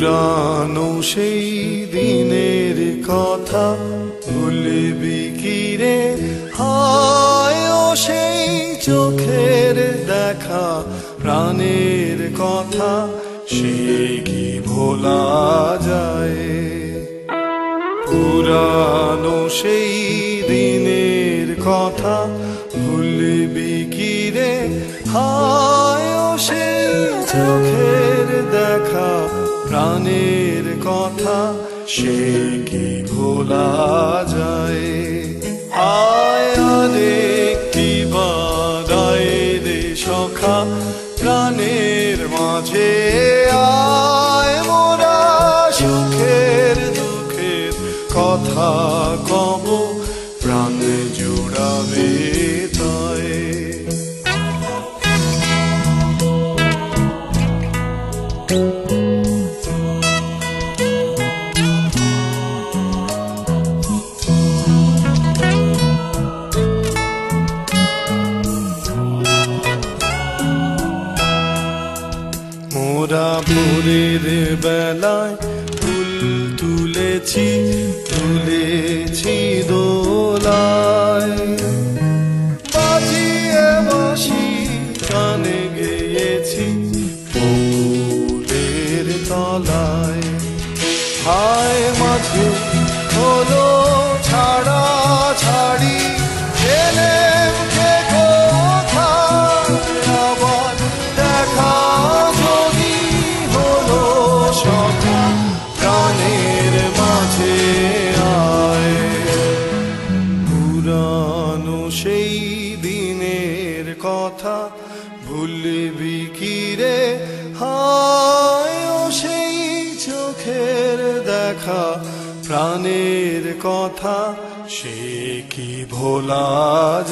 পুরানো সেই দিনের কথা ভুলবি কি রে? হায় ও সেই চোখের দেখা, প্রাণের কথা সে কি ভোলা যায়? পুরানো সেই দিনের কথা ভুলবি কি রে? হায় ও সেই চোখের দেখা, প্রাণের কথা সে কি ভোলা যায়? আয় আরেকটি বার আয় রে সখা, প্রাণের মাঝে আয় মোরা সুখের দুঃখের কথা কব, প্রাণ জুড়াবে তাই। মোরা ভোরের বেলায় ফুল তুলেছি, তুলেছি দোলায়, বাজিয়ে বাঁশি গানে গেয়েছি ফুলের তলায়। হায় মাঝে হলো ছাড়া ছাড়ি, এলেম কে কোথায় আবার দেখা যদি হলো সখা, প্রাণের মাঝে আয়। পুরানো সেই দিনের কথা ভুলবি কি রে? হায় ও সেই চোখের দেখা, প্রাণের কথা সে কি ভোলা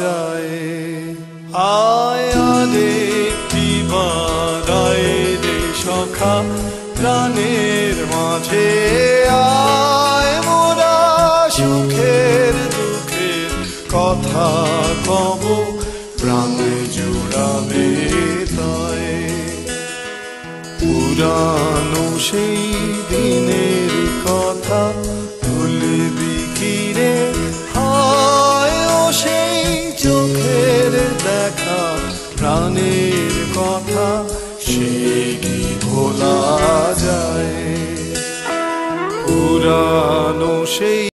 যায়? আয় আরেকটি বার আয় রে সখা, প্রাণের মাঝে আয় মোরা সুখের দুঃখের কথা কব, প্রাণ জুড়াবে তাই। পুরানো সেই দিনের কথা ভুলবি কি রে? হায় ও সেই চোখের দেখা, প্রাণের কথা সে কি ভোলা যায়? পুরানো সেই